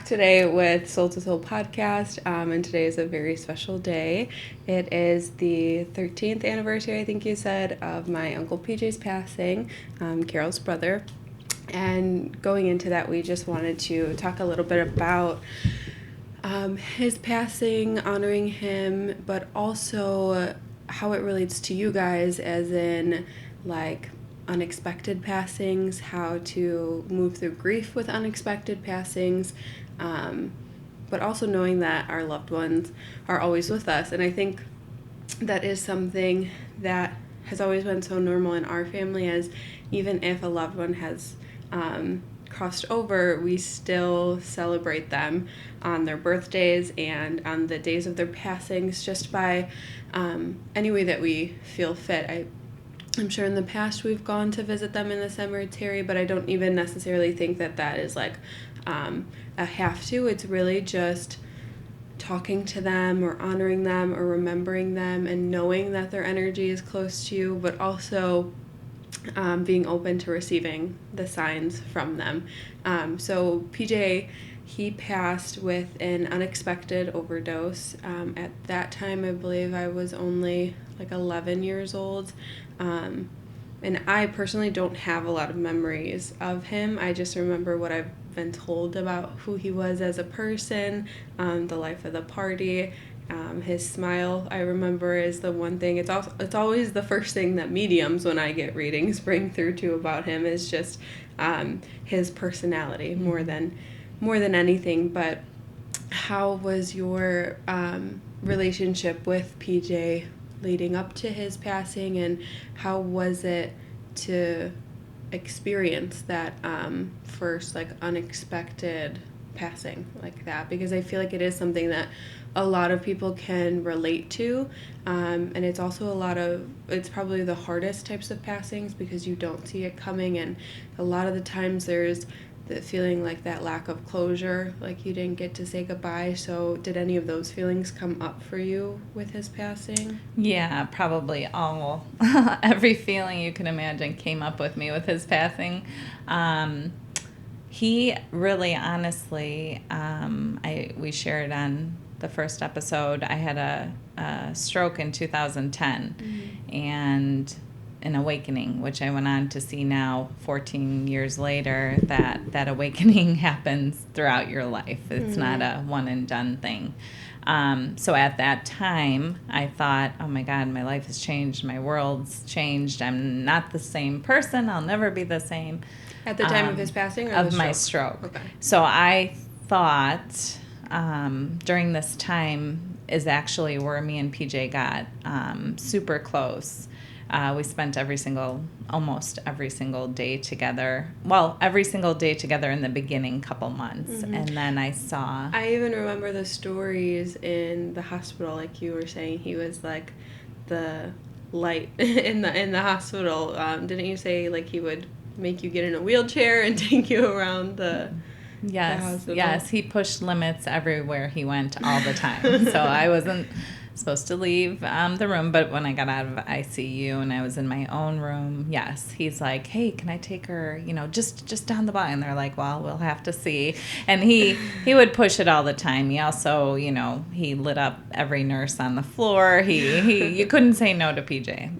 today with Soul to Soul podcast, and today is a very special day. It is the 13th anniversary, I think you said, of my Uncle PJ's passing, Carol's brother. And going into that, we just wanted to talk a little bit about his passing, honoring him, but also how it relates to you guys, as in, like, unexpected passings, how to move through grief with unexpected passings, but also knowing that our loved ones are always with us. And I think that is something that has always been so normal in our family, as even if a loved one has crossed over, we still celebrate them on their birthdays and on the days of their passings, just by any way that we feel fit. I'm sure in the past we've gone to visit them in the cemetery, but I don't even necessarily think that that is like a have to. It's really just talking to them or honoring them or remembering them and knowing that their energy is close to you, but also being open to receiving the signs from them. So PJ, he passed with an unexpected overdose. At that time, I believe I was only like 11 years old. And I personally don't have a lot of memories of him. I just remember what I've been told about who he was as a person, the life of the party. His smile, I remember, is the one thing. It's always the first thing that mediums, when I get readings, bring through to about him, is just his personality more than anything. But how was your relationship with PJ leading up to his passing, and how was it to experience that first, like, unexpected passing like that? Because I feel like it is something that a lot of people can relate to, and it's also it's probably the hardest types of passings because you don't see it coming, and a lot of the times there's the feeling like that lack of closure, like you didn't get to say goodbye. So did any of those feelings come up for you with his passing? Yeah, probably all. Every feeling you can imagine came up with me with his passing. He really, honestly, we shared on the first episode, I had a stroke in 2010, and an awakening, which I went on to see now 14 years later, that awakening happens throughout your life. It's not a one and done thing. So at that time, I thought, oh my God, my life has changed. My world's changed. I'm not the same person. I'll never be the same. At the time of his passing? Or of my stroke. Okay. So I thought during this time is actually where me and PJ got super close. We spent almost every single day together. Well, every single day together in the beginning couple months. And then I even remember the stories in the hospital, like you were saying, he was like the light in the hospital. Didn't you say, like, he would make you get in a wheelchair and take you around the hospital? Yes, he pushed limits everywhere he went all the time. So I wasn't supposed to leave the room, but when I got out of ICU and I was in my own room, yes, he's like, hey, can I take her, just down the block? And they're like, well, we'll have to see. And he would push it all the time. He also, he lit up every nurse on the floor. You couldn't say no to PJ.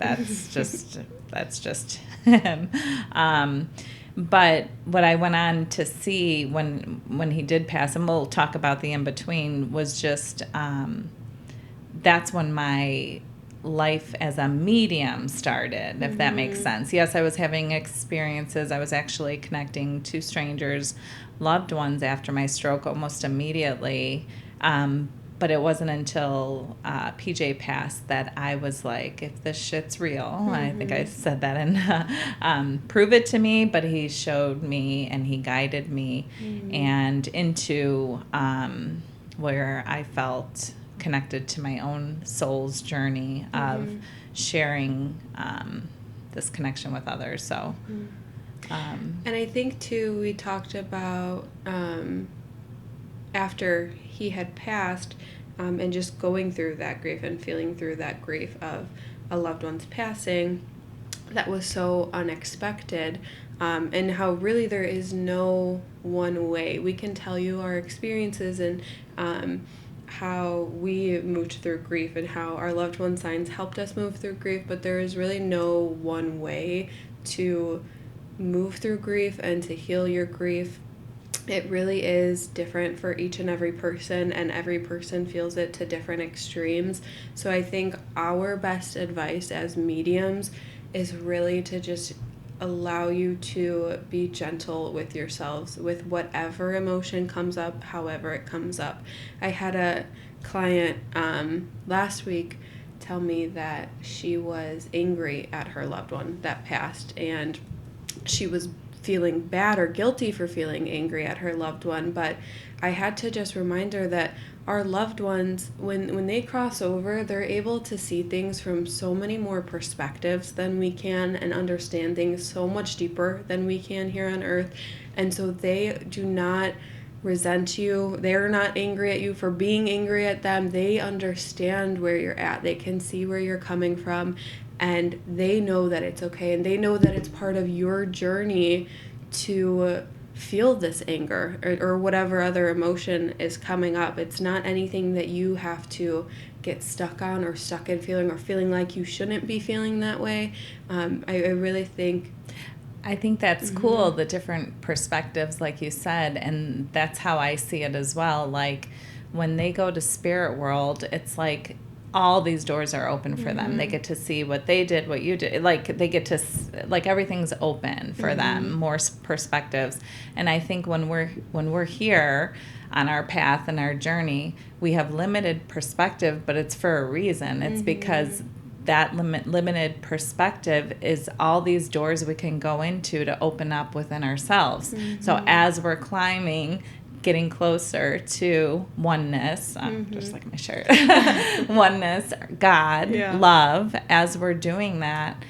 That's just him. But what I went on to see when he did pass, and we'll talk about the in-between, was just that's when my life as a medium started, if that makes sense. Yes, I was having experiences. I was actually connecting to strangers, loved ones, after my stroke almost immediately. But it wasn't until PJ passed that I was like, if this shit's real, I think I said that, and prove it to me. But he showed me and he guided me and into where I felt connected to my own soul's journey of sharing this connection with others. So, and I think too, we talked about after he had passed, and just going through that grief and feeling through that grief of a loved one's passing that was so unexpected. and how really there is no one way. We can tell you our experiences and how we moved through grief and how our loved one signs helped us move through grief, but there is really no one way to move through grief and to heal your grief. It really is different for each and every person, and every person feels it to different extremes. So I think our best advice as mediums is really to just allow you to be gentle with yourselves, with whatever emotion comes up, however it comes up. I had a client last week tell me that she was angry at her loved one that passed, and she was feeling bad or guilty for feeling angry at her loved one. But I had to just remind her that our loved ones, when they cross over, they're able to see things from so many more perspectives than we can, and understand things so much deeper than we can here on earth. And so they do not resent you. They're not angry at you for being angry at them. They understand where you're at. They can see where you're coming from, and they know that it's okay, and they know that it's part of your journey to feel this anger or whatever other emotion is coming up. It's not anything that you have to get stuck on or stuck in feeling, or feeling like you shouldn't be feeling that way. I really think that's cool, the different perspectives, like you said, and that's how I see it as well. Like when they go to spirit world, it's like all these doors are open for them. They get to see what they did, what you did. Like they get to, like, everything's open for them, more perspectives. And I think when we're here on our path and our journey, we have limited perspective, but it's for a reason. It's because that limited perspective is all these doors we can go into to open up within ourselves. So as we're climbing, getting closer to oneness, just like my shirt, oneness, God, love, as we're doing that,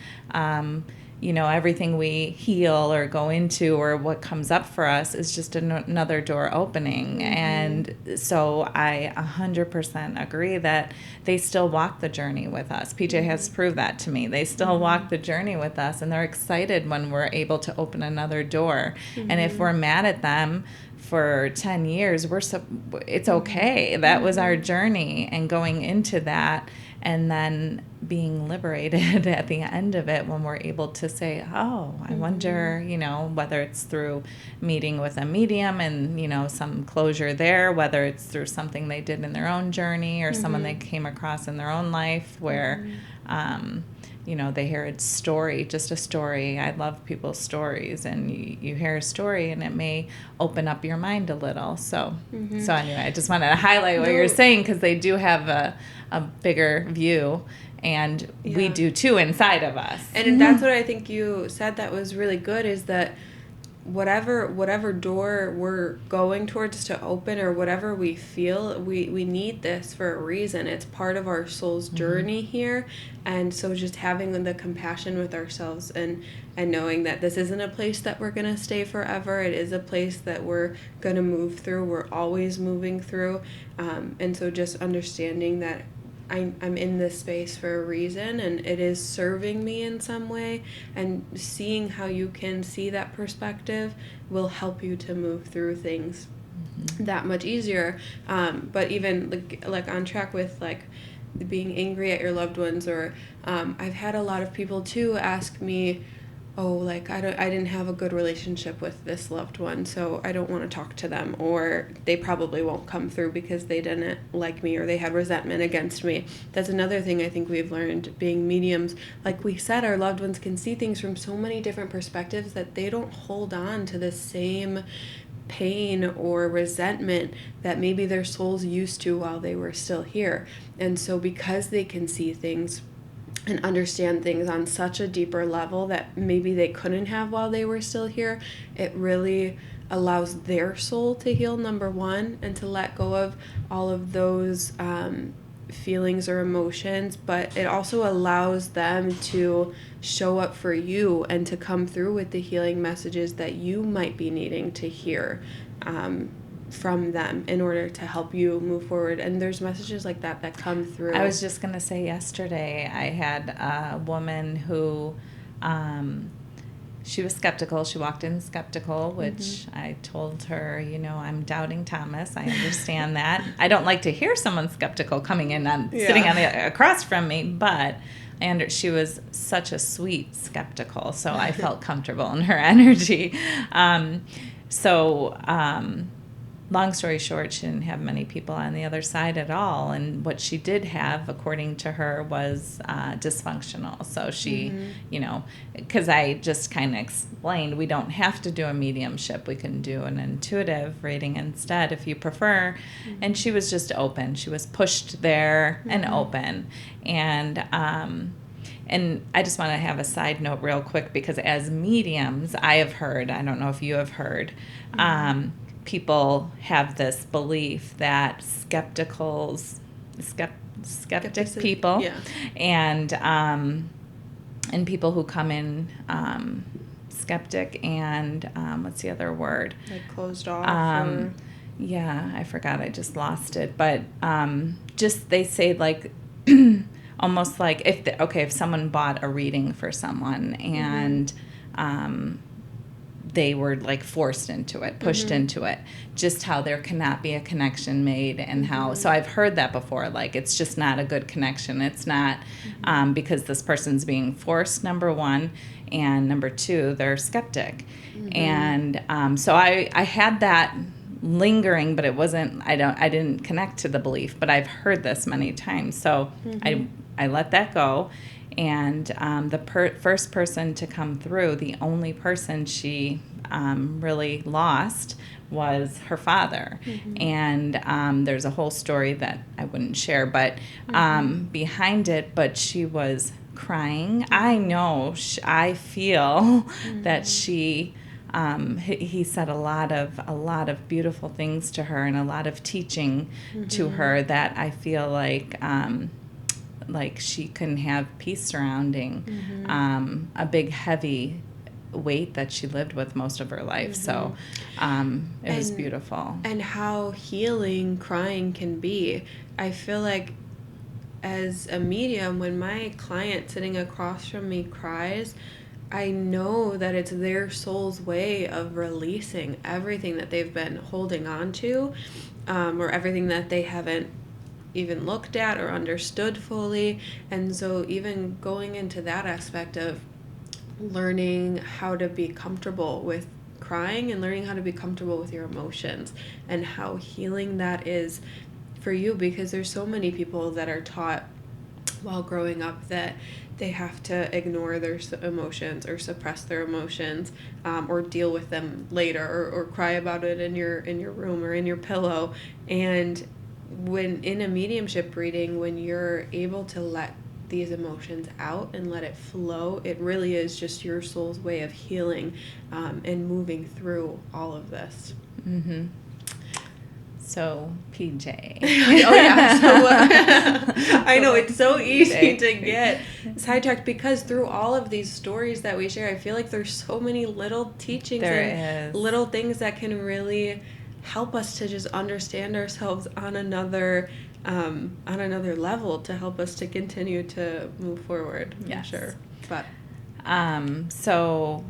everything we heal or go into or what comes up for us is just another door opening. And so I 100% agree that they still walk the journey with us. PJ has proved that to me. They still walk the journey with us, and they're excited when we're able to open another door. And if we're mad at them for 10 years, it's okay. That was our journey, and going into that and then being liberated at the end of it when we're able to say, oh, I wonder, whether it's through meeting with a medium and, some closure there, whether it's through something they did in their own journey or someone they came across in their own life where, they hear a story, just a story. I love people's stories, and you hear a story and it may open up your mind a little. So anyway, I just wanted to highlight what you're saying, because they do have a bigger view, and we do too inside of us. And that's what I think you said that was really good, is that whatever door we're going towards to open, or whatever we feel, we need this for a reason. It's part of our soul's journey here. And so just having the compassion with ourselves and knowing that this isn't a place that we're going to stay forever. It is a place that we're going to move through. We're always moving through. And so just understanding that I'm in this space for a reason, and it is serving me in some way, and seeing how you can see that perspective will help you to move through things that much easier. But even like on track with like being angry at your loved ones, or I've had a lot of people too ask me, oh, like I didn't have a good relationship with this loved one, so I don't want to talk to them, or they probably won't come through because they didn't like me, or they had resentment against me. That's another thing I think we've learned being mediums. Like we said, our loved ones can see things from so many different perspectives that they don't hold on to the same pain or resentment that maybe their souls used to while they were still here. And so because they can see things and understand things on such a deeper level that maybe they couldn't have while they were still here, it really allows their soul to heal, number one, and to let go of all of those feelings or emotions. But it also allows them to show up for you and to come through with the healing messages that you might be needing to hear from them in order to help you move forward. And there's messages like that come through. I was just going to say, yesterday I had a woman who she was skeptical. She walked in skeptical, which I told her, I'm doubting Thomas. I understand that. I don't like to hear someone skeptical coming in sitting on across from me, but she was such a sweet skeptical, so I felt comfortable in her energy. Long story short, she didn't have many people on the other side at all. And what she did have, according to her, was dysfunctional. So she, because I just kind of explained, we don't have to do a mediumship. We can do an intuitive reading instead if you prefer. And she was just open. She was pushed there and open. And I just want to have a side note real quick, because as mediums, I have heard, I don't know if you have heard, people have this belief that skeptic people and people who come in skeptic and what's the other word? Like closed off? Yeah, I forgot. I just lost it. But just they say like almost like if someone bought a reading for someone and they were like forced into it, pushed into it, just how there cannot be a connection made, and how, so I've heard that before, like it's just not a good connection. It's not because this person's being forced, number one, and number two, they're skeptic. And so I had that lingering, but it wasn't, I didn't connect to the belief, but I've heard this many times. So I let that go. And the first person to come through, the only person she really lost was her father. And there's a whole story that I wouldn't share, but behind it, but she was crying. I know, I feel that she, he said a lot of beautiful things to her and a lot of teaching to her that I feel like she couldn't have peace surrounding a big heavy weight that she lived with most of her life. So it was beautiful. And how healing crying can be. I feel like as a medium, when my client sitting across from me cries, I know that it's their soul's way of releasing everything that they've been holding on to, or everything that they haven't even looked at or understood fully. And so even going into that aspect of learning how to be comfortable with crying and learning how to be comfortable with your emotions, and how healing that is for you, because there's so many people that are taught while growing up that they have to ignore their emotions or suppress their emotions, or deal with them later, or cry about it in your room or in your pillow. And when in a mediumship reading, when you're able to let these emotions out and let it flow, it really is just your soul's way of healing and moving through all of this. So, PJ. Oh, yeah. So, I know, it's so easy to get sidetracked, because through all of these stories that we share, I feel like there's so many little teachings little things that can really help us to just understand ourselves on another level, to help us to continue to move forward. Yes. Sure. But so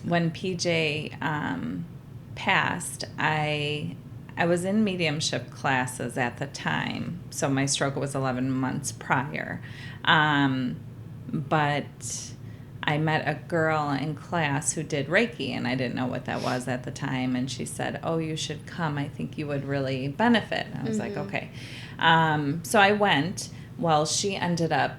when PJ passed, I was in mediumship classes at the time. So my stroke was 11 months prior. But I met a girl in class who did Reiki, and I didn't know what that was at the time. And she said, "Oh, you should come. I think you would really benefit." And I was like, okay. So I went. Well, she ended up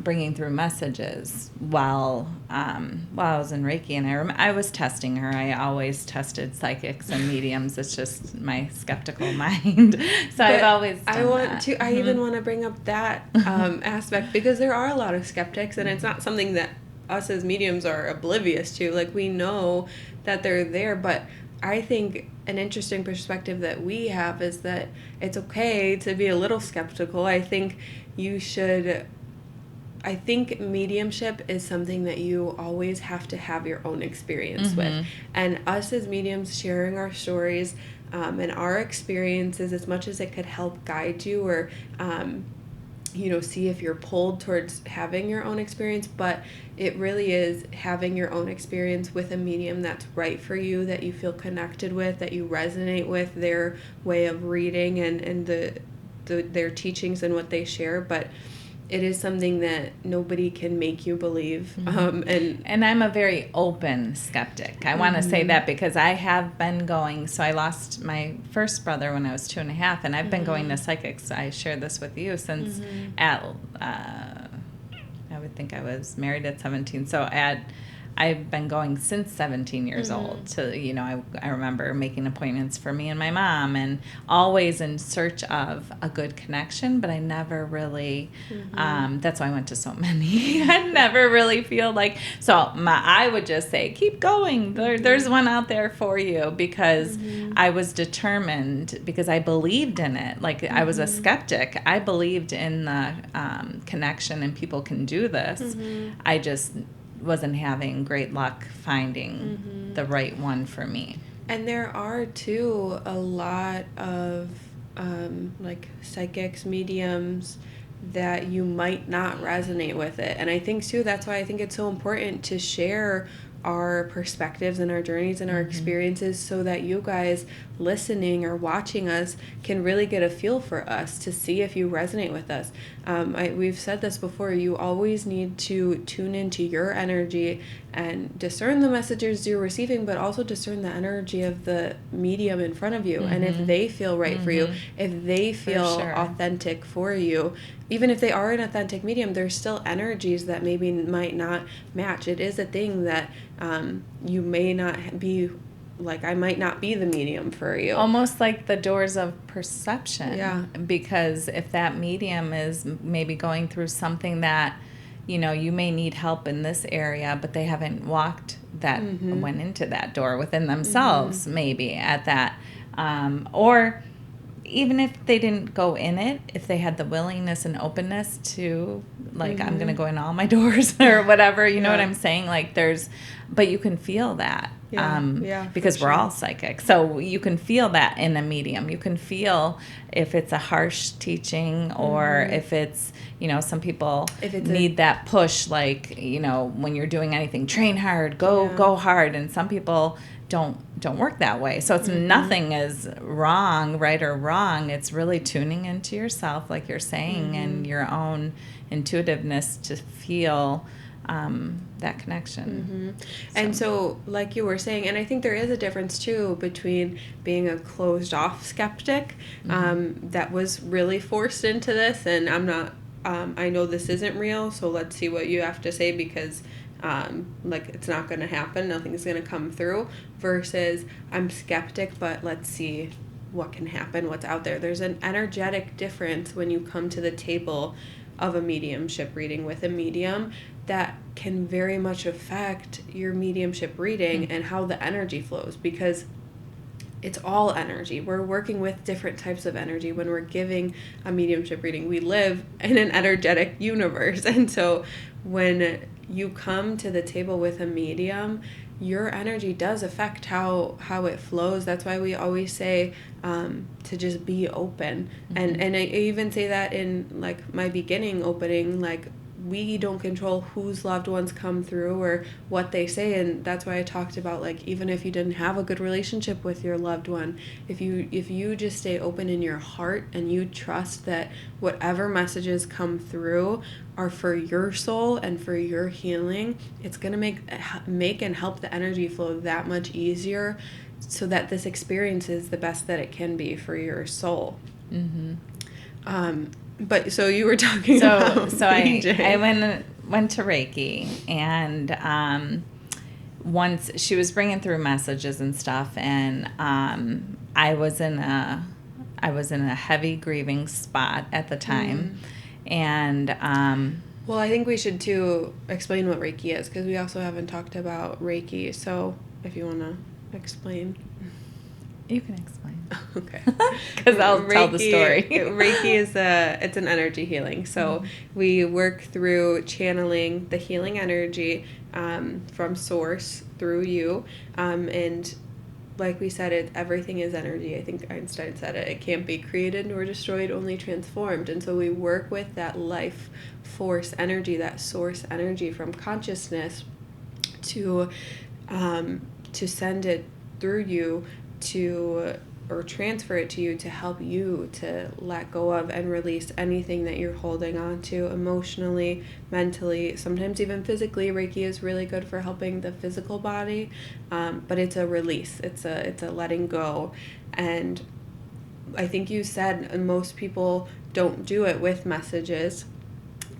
bringing through messages while I was in Reiki, and I was testing her. I always tested psychics and mediums. It's just my skeptical mind. So I've always done that. I even want to bring up that aspect, because there are a lot of skeptics, and it's not something that us as mediums are oblivious to. Like, we know that they're there, but I think an interesting perspective that we have is that it's okay to be a little skeptical. I think mediumship is something that you always have to have your own experience with. And us as mediums sharing our stories and our experiences, as much as it could help guide you or see if you're pulled towards having your own experience, but it really is having your own experience with a medium that's right for you, that you feel connected with, that you resonate with their way of reading and their teachings and what they share. But it is something that nobody can make you believe. And I'm a very open skeptic. I want to say that because I have been going, so I lost my first brother when I was 2.5, and I've been going to psychics. I shared this with you since I would think I was married at 17. So I've been going since 17 years old to, I remember making appointments for me and my mom, and always in search of a good connection, but I never really, that's why I went to so many. I never really feel like, I would just say, keep going. There's one out there for you, because I was determined, because I believed in it. Like I was a skeptic. I believed in the connection and people can do this. I just wasn't having great luck finding the right one for me. And there are too a lot of like psychics, mediums that you might not resonate with it. And I think too, that's why I think it's so important to share our perspectives and our journeys and our experiences, so that you guys listening or watching us can really get a feel for us, to see if you resonate with us. We've said this before, you always need to tune into your energy and discern the messages you're receiving, but also discern the energy of the medium in front of you. And if they feel right for you, if they feel authentic for you, even if they are an authentic medium, there's still energies that maybe might not match. It is a thing that you may not be, like, I might not be the medium for you. Almost like the doors of perception. Yeah. Because if that medium is maybe going through something that, you may need help in this area, but they haven't walked that, went into that door within themselves, maybe at that. Or even if they didn't go in it, if they had the willingness and openness to, like, I'm going to go in all my doors or whatever, you know what I'm saying? Like but you can feel that. Because we're all psychic. So you can feel that in a medium. You can feel if it's a harsh teaching, or if it's, some people need that push, like, when you're doing anything, train hard, go hard. And some people don't work that way. So it's nothing is wrong, right or wrong. It's really tuning into yourself, like you're saying, and your own intuitiveness to feel that connection. And so, like you were saying, and I think there is a difference too between being a closed off skeptic that was really forced into this, and I'm not, I know this isn't real, so let's see what you have to say, because like, it's not going to happen, nothing's going to come through, versus I'm skeptic, but let's see what can happen, what's out there. There's an energetic difference when you come to the table of a mediumship reading with a medium that can very much affect your mediumship reading and how the energy flows, because it's all energy. We're working with different types of energy when we're giving a mediumship reading. We live in an energetic universe, and so when you come to the table with a medium, your energy does affect how it flows. That's why we always say to just be open. And I even say that in, like, my beginning opening, like, we don't control whose loved ones come through or what they say. And that's why I talked about, like, even if you didn't have a good relationship with your loved one, if you just stay open in your heart and you trust that whatever messages come through are for your soul and for your healing, it's going to make and help the energy flow that much easier, so that this experience is the best that it can be for your soul. But so you were talking about PJ. I went to Reiki, and once she was bringing through messages and stuff, and I was in a heavy grieving spot at the time, and well, I think we should too explain what Reiki is, because we also haven't talked about Reiki. So if you want to explain. You can explain. Okay. Because I'll tell the story. Reiki is it's an energy healing. So we work through channeling the healing energy from source through you. And like we said, everything is energy. I think Einstein said it. It can't be created nor destroyed, only transformed. And so we work with that life force energy, that source energy from consciousness to send it through you or transfer it to you to help you to let go of and release anything that you're holding on to emotionally, mentally, sometimes even physically. Reiki is really good for helping the physical body, but it's a release. It's a letting go. And I think you said most people don't do it with messages.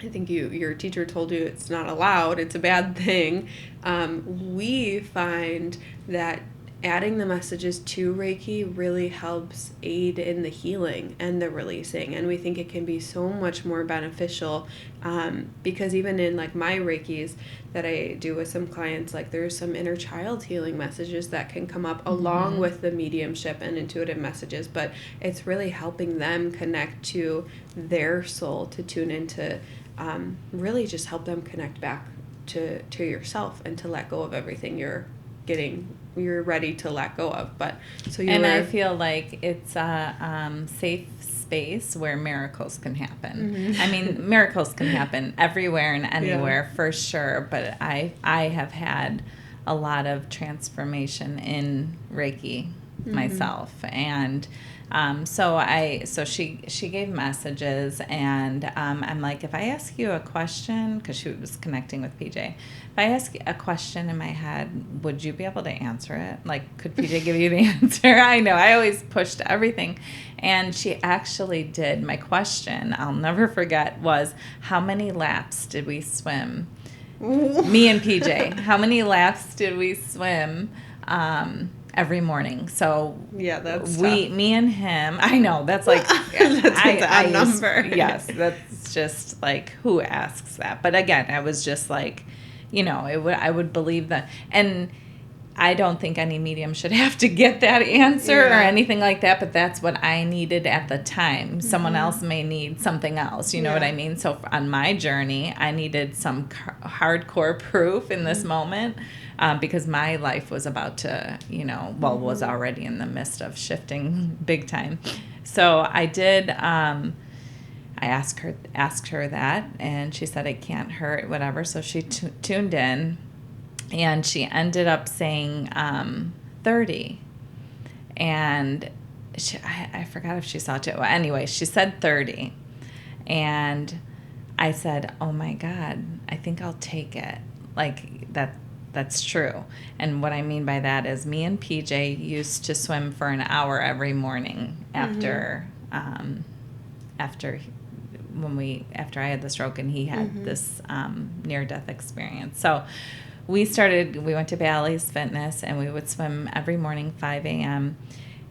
I think your teacher told you it's not allowed, it's a bad thing. We find that adding the messages to Reiki really helps aid in the healing and the releasing, and we think it can be so much more beneficial, because even in like my Reikis that I do with some clients, like there's some inner child healing messages that can come up along with the mediumship and intuitive messages, but it's really helping them connect to their soul, to tune into, really just help them connect back to yourself and to let go of everything you're ready to let go of. But I feel like it's a safe space where miracles can happen. I mean, miracles can happen everywhere and anywhere, for sure, but I have had a lot of transformation in Reiki myself. And so she gave messages, and I'm like, if I ask you a question, because she was connecting with PJ, if I ask a question in my head, would you be able to answer it? Like, could PJ give you the answer? I know, I always pushed everything, and she actually did. My question, I'll never forget, was how many laps did we swim? Me and PJ, how many laps did we swim? Every morning. So yeah, that's me and him. I know that's like that's a number. Yes, that's just like, who asks that? But again, I was just like, I would believe that, and I don't think any medium should have to get that answer or anything like that. But that's what I needed at the time. Someone else may need something else. You know what I mean? So on my journey, I needed some hardcore proof in this moment. Because my life was about to, was already in the midst of shifting big time. So I did, I asked her that, and she said it can't hurt, whatever. So she tuned in, and she ended up saying 30. And I forgot if she saw it. Well, anyway, she said 30. And I said, oh my God, I think I'll take it. Like that's true. And what I mean by that is me and PJ used to swim for an hour every morning after after I had the stroke and he had this near-death experience. So we went to Bally's Fitness, and we would swim every morning 5 a.m.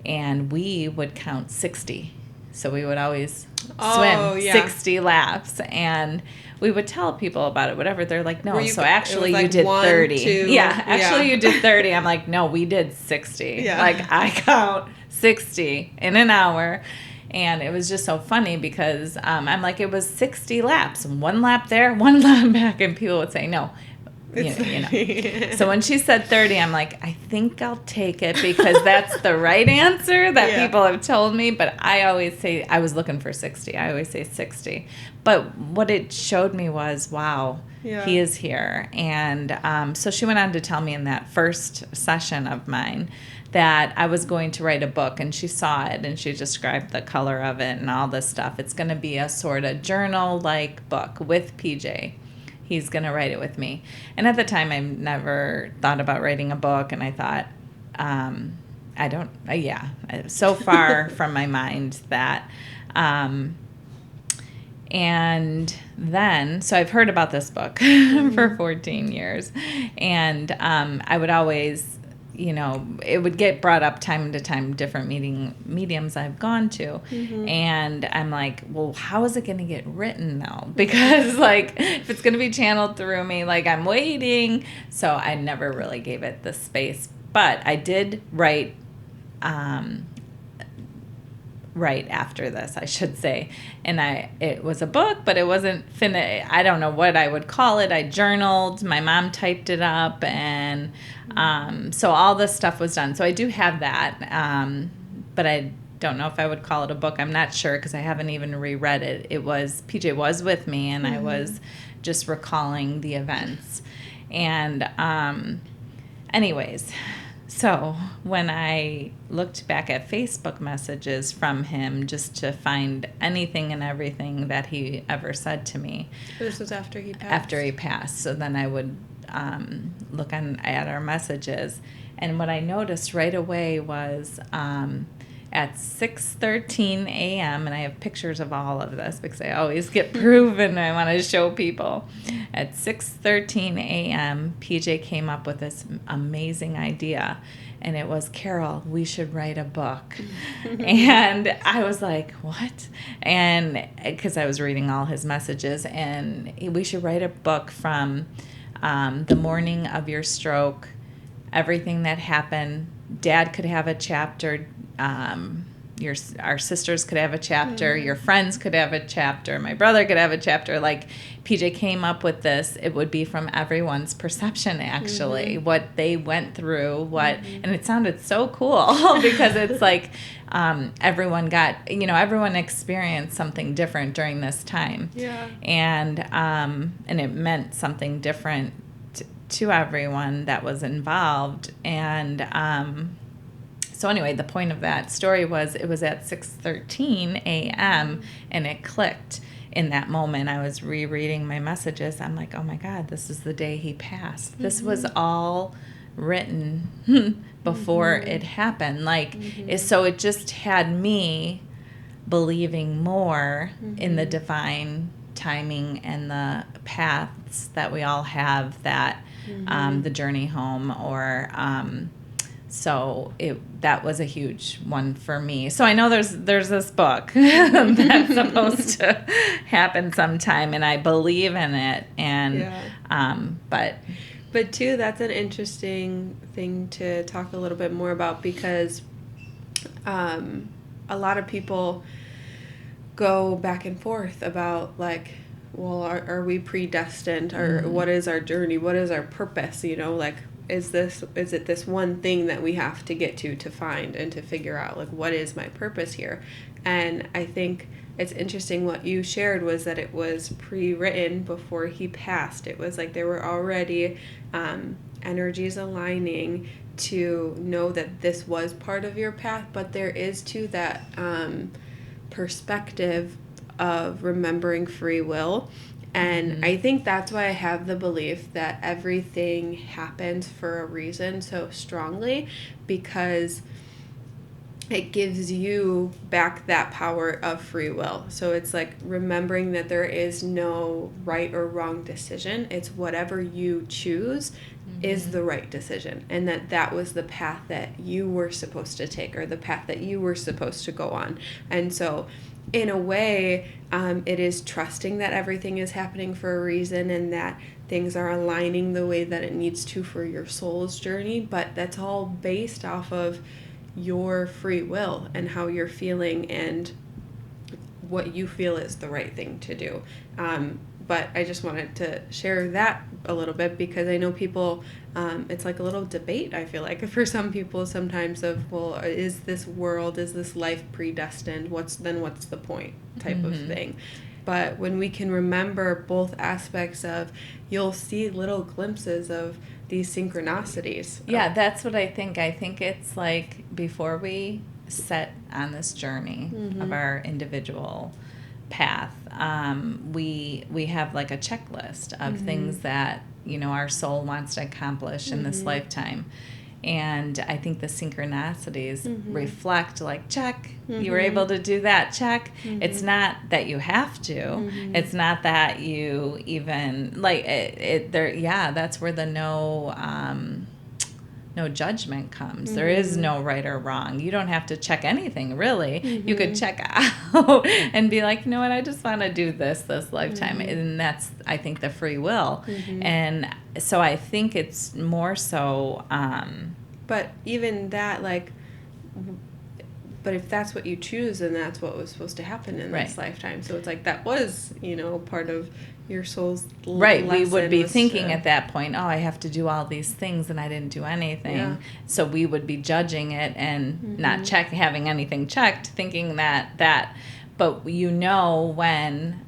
and we would count 60. So we would always swim 60 laps, and we would tell people about it, whatever. They're like, no, so actually you did 30. You did 30. I'm like, no, we did 60. Yeah. Like, I count 60 in an hour. And it was just so funny because I'm like, it was 60 laps. 1 lap there, 1 lap back. And people would say, no. So when she said 30, I'm like, I think I'll take it because that's the right answer that people have told me. But I always say, I was looking for 60. I always say 60. But what it showed me was, wow, he is here. And so she went on to tell me in that first session of mine that I was going to write a book, and she saw it, and she described the color of it and all this stuff. It's going to be a sort of journal-like book with PJ. He's going to write it with me. And at the time, I never thought about writing a book, and I thought, so far from my mind that, and then, so I've heard about this book for 14 years, and I would always, it would get brought up time to time, different mediums I've gone to. And I'm like, well, how is it going to get written though? Because like, if it's going to be channeled through me, like I'm waiting. So I never really gave it the space, but I did write, right after this, I should say. And it was a book, but it wasn't finished. I don't know what I would call it. I journaled. My mom typed it up, and so all this stuff was done. So I do have that, but I don't know if I would call it a book. I'm not sure because I haven't even reread it. PJ was with me, and I was just recalling the events. And anyways, so when I looked back at Facebook messages from him just to find anything and everything that he ever said to me. This was after he passed? After he passed. So then I would look at our messages. And what I noticed right away was at 6:13 a.m., and I have pictures of all of this because I always get proof and I want to show people. At 6:13 a.m., PJ came up with this amazing idea, and it was, Carol, we should write a book. And I was like, what? And because I was reading all his messages, and we should write a book from the morning of your stroke, everything that happened. Dad could have a chapter. Our sisters could have a chapter. Your friends could have a chapter. My brother could have a chapter. Like, PJ came up with this. It would be from everyone's perception, actually, what they went through, and it sounded so cool because it's like everyone experienced something different during this time. Yeah. And it meant something different to everyone that was involved. And so anyway, the point of that story was it was at 6:13 a.m. and it clicked in that moment. I was rereading my messages. I'm like, oh my God, this is the day he passed. This was all written before it happened. So it just had me believing more in the divine timing and the paths that we all have, that the journey home, or so that was a huge one for me. So I know there's this book that's supposed to happen sometime, and I believe in it. And but too, that's an interesting thing to talk a little bit more about, because a lot of people go back and forth about, like, well, are we predestined, or what is our journey? What is our purpose? Like, is it this one thing that we have to get to find and to figure out, like, what is my purpose here? And I think it's interesting what you shared was that it was pre-written before he passed. It was like there were already energies aligning to know that this was part of your path, but there is too that perspective of remembering free will. And I think that's why I have the belief that everything happens for a reason so strongly, because it gives you back that power of free will. So it's like remembering that there is no right or wrong decision. It's whatever you choose is the right decision, and that was the path that you were supposed to take, or the path that you were supposed to go on. And so in a way, it is trusting that everything is happening for a reason, and that things are aligning the way that it needs to for your soul's journey. But that's all based off of your free will and how you're feeling and what you feel is the right thing to do. But I just wanted to share that a little bit, because I know people, it's like a little debate, I feel like, for some people sometimes, of, well, is this life predestined? What's the point type of thing. But when we can remember both aspects of, you'll see little glimpses of these synchronicities. Yeah, that's what I think. I think it's like before we set on this journey of our individual path, we have like a checklist of things that our soul wants to accomplish in this lifetime. And I think the synchronicities reflect, like, check, you were able to do that, check. It's not that you have to. It's not that you even, like, that's where the no judgment comes. There is no right or wrong. You don't have to check anything, really. You could check out and be like, you know what, I just want to do this lifetime. And that's, I think, the free will. And so I think it's more so... but even that, like, but if that's what you choose, then that's what was supposed to happen in this lifetime. So it's like that was, part of your soul's right. We would be thinking at that point, oh, I have to do all these things and I didn't do anything. Yeah. So we would be judging it and not having anything checked, thinking that, but when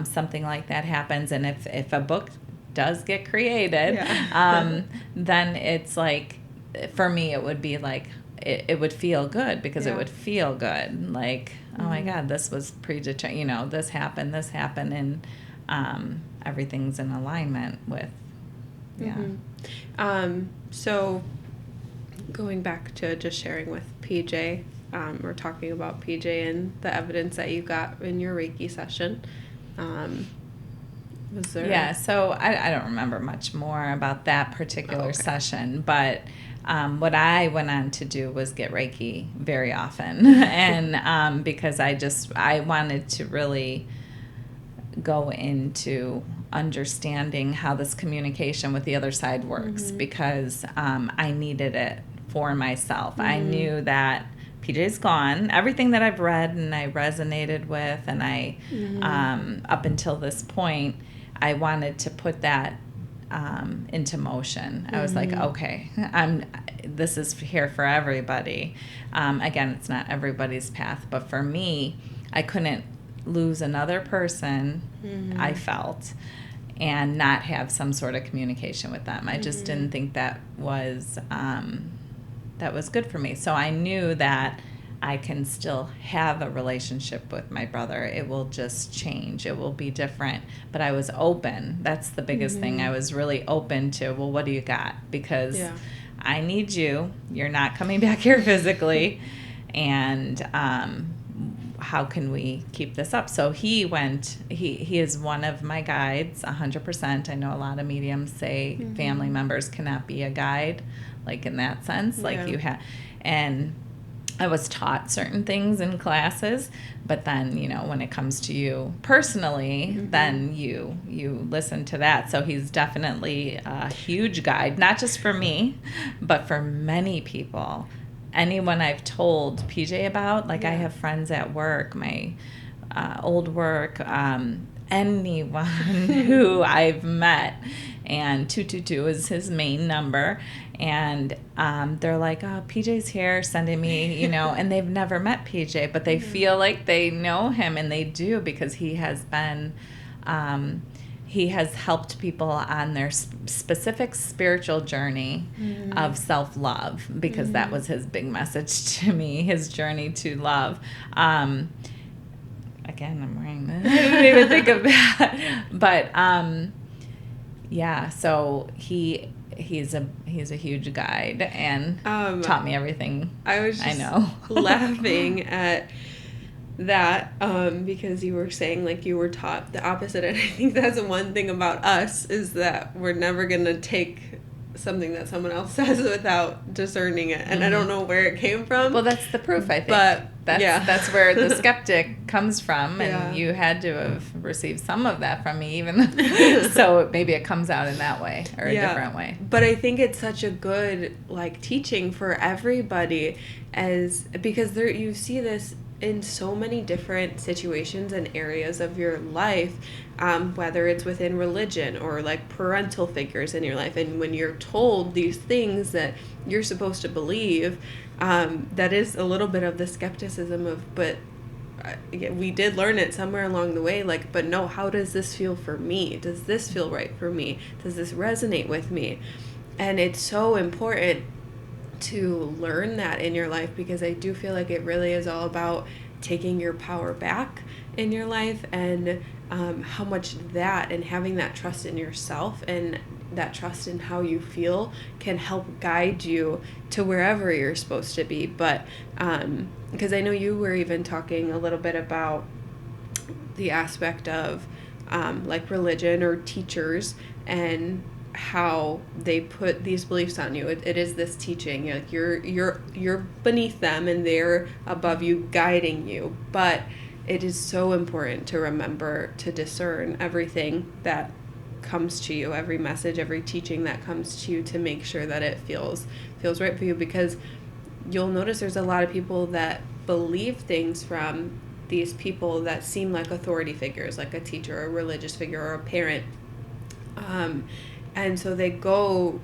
something like that happens, and if a book does get created, then it's like, for me, it would be like, it would feel good, because it would feel good. Like, oh my God, this was predetermined, this happened, and everything's in alignment with, So going back to just sharing with PJ, we're talking about PJ and the evidence that you got in your Reiki session. Was there? Yeah, so I don't remember much more about that particular session, but what I went on to do was get Reiki very often, and because I wanted to really go into understanding how this communication with the other side works, because I needed it for myself. I knew that PJ's gone. Everything that I've read and I resonated with, and I up until this point, I wanted to put that into motion. I was like, okay, this is here for everybody. Again, it's not everybody's path, but for me, I couldn't lose another person, I felt, and not have some sort of communication with them. I just didn't think that was good for me. So I knew that I can still have a relationship with my brother. It will just change. It will be different. But I was open. That's the biggest thing. I was really open to, well, what do you got? Because I need you. You're not coming back here physically. And how can we keep this up? So he is one of my guides, 100%. I know a lot of mediums say family members cannot be a guide, like in that sense, like you have. And I was taught certain things in classes, but then, when it comes to you personally, then you listen to that. So he's definitely a huge guide, not just for me, but for many people. Anyone I've told PJ about, like I have friends at work, my old work, anyone who I've met, and 222 is his main number, and they're like, oh, PJ's here sending me, and they've never met PJ, but they feel like they know him, and they do, because he has been he has helped people on their specific spiritual journey of self-love, because that was his big message to me, his journey to love. Again, I'm wearing this. I didn't even think of that. But so he's a huge guide, and taught me everything I was just laughing at that because you were saying like you were taught the opposite, and I think that's one thing about us, is that we're never gonna take something that someone else says without discerning it, and I don't know where it came from. Well, that's the proof, I think. But that's where the skeptic comes from, and you had to have received some of that from me, even so maybe it comes out in that way, or a different way. But I think it's such a good teaching for everybody, because you see this in so many different situations and areas of your life, whether it's within religion or parental figures in your life. And when you're told these things that you're supposed to believe, that is a little bit of the skepticism of, but we did learn it somewhere along the way, but no, how does this feel for me? Does this feel right for me? Does this resonate with me? And it's so important to learn that in your life, because I do feel like it really is all about taking your power back in your life, and how much that, and having that trust in yourself and that trust in how you feel, can help guide you to wherever you're supposed to be. But because I know you were even talking a little bit about the aspect of religion or teachers, and how they put these beliefs on you. It is this teaching, you're beneath them and they're above you, guiding you. But it is so important to remember to discern everything that comes to you, every message, every teaching that comes to you, to make sure that it feels right for you. Because you'll notice there's a lot of people that believe things from these people that seem like authority figures, like a teacher or a religious figure or a parent. And so they go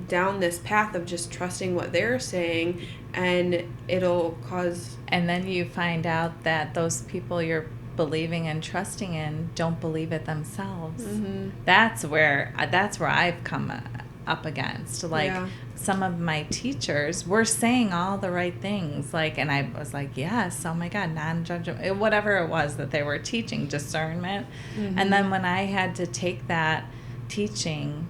down this path of just trusting what they're saying, and it'll cause... And then you find out that those people you're believing and trusting in don't believe it themselves. Mm-hmm. That's where I've come up against. Like, Yeah. some of my teachers were saying all the right things, like, and I was like, yes, oh my God, non-judgment, whatever it was that they were teaching, discernment. Mm-hmm. And then when I had to take that teaching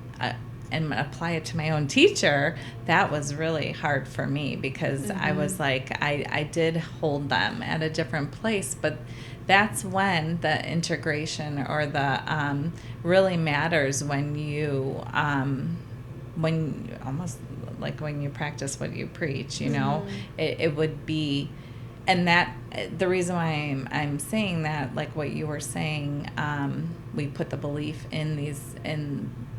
and apply it to my own teacher, that was really hard for me, because Mm-hmm. I was like, I did hold them at a different place, but that's when the integration or the really matters, when you almost like when you practice what you preach, you know. Mm-hmm. It would be, and that the reason why I'm saying that, like what you were saying, we put the belief in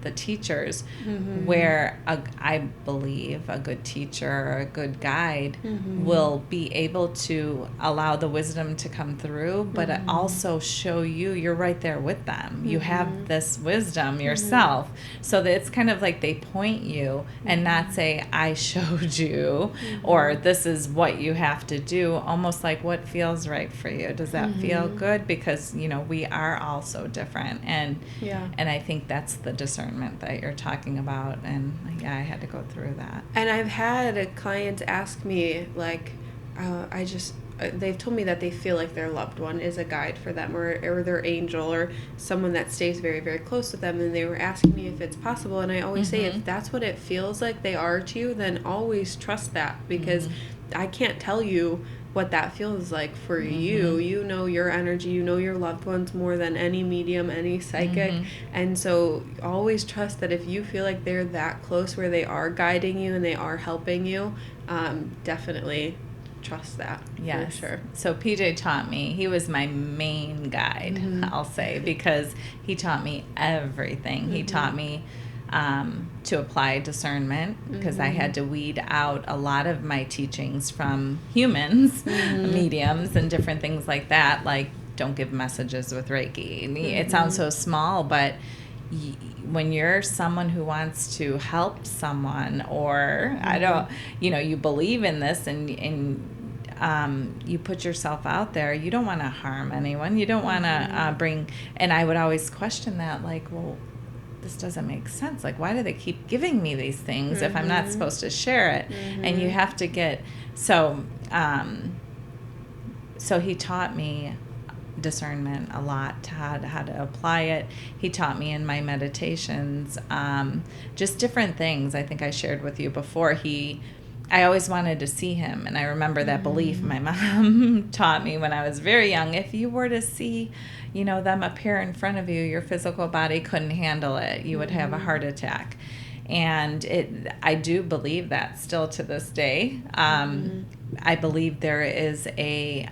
the teachers, Mm-hmm. where I believe a good teacher or a good guide Mm-hmm. will be able to allow the wisdom to come through, but Mm-hmm. also show you're right there with them. You Mm-hmm. have this wisdom yourself, so that it's kind of like they point you and not say, I showed you, or this is what you have to do, almost like what feels right for you. Does that feel good? Because, you know, we are all so different, and Yeah. and I think that's the discernment that you're talking about. And yeah, I had to go through that. And I've had clients ask me, like, they've told me that they feel like their loved one is a guide for them, or their angel, or someone that stays very, very close with them. And they were asking me if it's possible. And I always say, if that's what it feels like they are to you, then always trust that, because I can't tell you what that feels like for you. You know your energy, you know your loved ones more than any medium, any psychic. And so always trust that if you feel like they're that close where they are guiding you and they are helping you, definitely trust that. Yes. For sure. So PJ taught me, he was my main guide, I'll say, because he taught me everything. He taught me to apply discernment, because I had to weed out a lot of my teachings from humans, mediums, and different things like that, like don't give messages with Reiki. And it sounds so small, but when you're someone who wants to help someone, or I don't, you know, you believe in this, and you put yourself out there, you don't want to harm anyone. You don't want to bring, and I would always question that, like, well, this doesn't make sense. Like, why do they keep giving me these things if I'm not supposed to share it? And you have to get, so he taught me discernment a lot, how to apply it. He taught me in my meditations, just different things. I think I shared with you before. I always wanted to see him, and I remember that belief my mom taught me when I was very young. If you were to see, you know, them appear in front of you, your physical body couldn't handle it. You would have a heart attack. And I do believe that still to this day. I believe there is a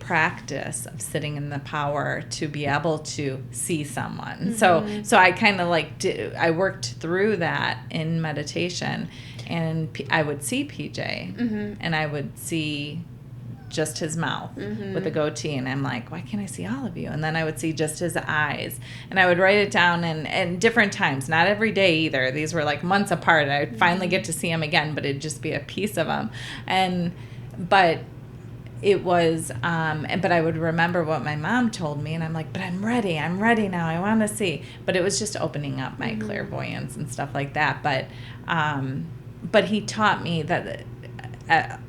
practice of sitting in the power to be able to see someone. So I kind of I worked through that in meditation, and I would see PJ, and I would see just his mouth with a goatee, and I'm like, why can't I see all of you? And then I would see just his eyes, and I would write it down, and different times, not every day either. These were like months apart. I'd finally get to see him again, but it'd just be a piece of him. But it was, but I would remember what my mom told me, and I'm like, but I'm ready now, I want to see. But it was just opening up my clairvoyance and stuff like that. But he taught me that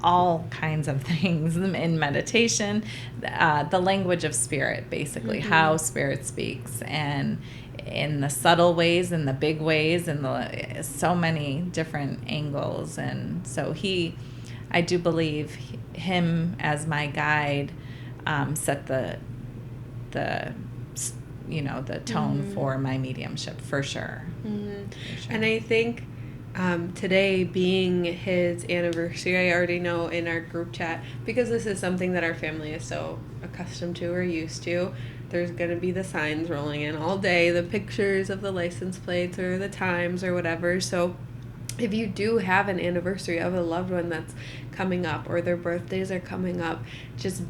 all kinds of things in meditation, the language of spirit, basically, how spirit speaks, and in the subtle ways and the big ways, and so many different angles. And so I do believe him as my guide set the tone for my mediumship, for sure. For sure. And I think today being his anniversary, I already know in our group chat, because this is something that our family is so accustomed to or used to, there's going to be the signs rolling in all day, the pictures of the license plates or the times or whatever. So if you do have an anniversary of a loved one that's coming up, or their birthdays are coming up, just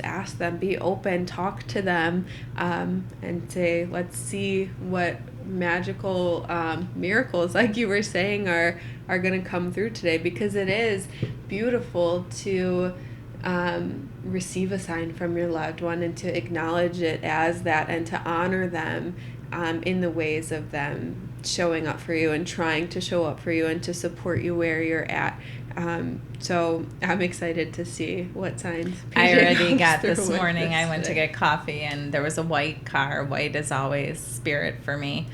ask them, be open, talk to them, and say, let's see what magical miracles, like you were saying, are going to come through today, because it is beautiful to receive a sign from your loved one and to acknowledge it as that, and to honor them in the ways of them showing up for you and trying to show up for you and to support you where you're at. So I'm excited to see what signs I already got this with morning. I went to today. get coffee, and there was a white car. White is always spirit for me.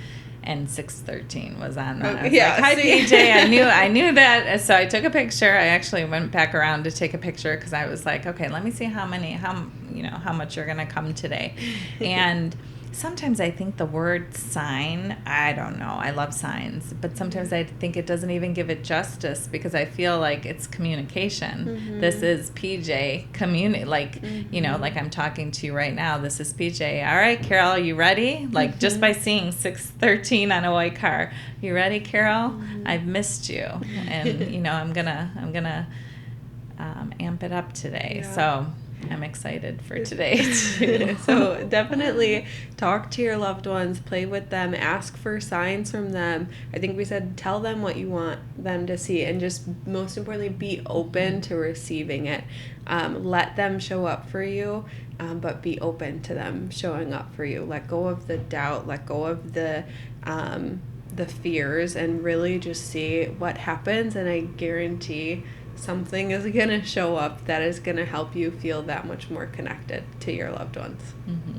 And 613 was on that. I was Yeah, like, hi, see? PJ. I knew that. So I took a picture. I actually went back around to take a picture because I was like, okay, let me see how much you're going to come today. And sometimes I think the word sign, I don't know. I love signs, but sometimes I think it doesn't even give it justice, because I feel like it's communication. Mm-hmm. This is PJ like, like I'm talking to you right now. This is PJ. All right, Carol, you ready? Like, just by seeing 613 on a white car, you ready, Carol? I've missed you, and I'm gonna amp it up today. Yeah. So I'm excited for today too. So definitely talk to your loved ones, play with them, ask for signs from them. I think we said tell them what you want them to see, and just most importantly, be open to receiving it. Let them show up for you, but be open to them showing up for you. Let go of the doubt, let go of the fears, and really just see what happens. And I guarantee something is going to show up that is going to help you feel that much more connected to your loved ones. Mm-hmm.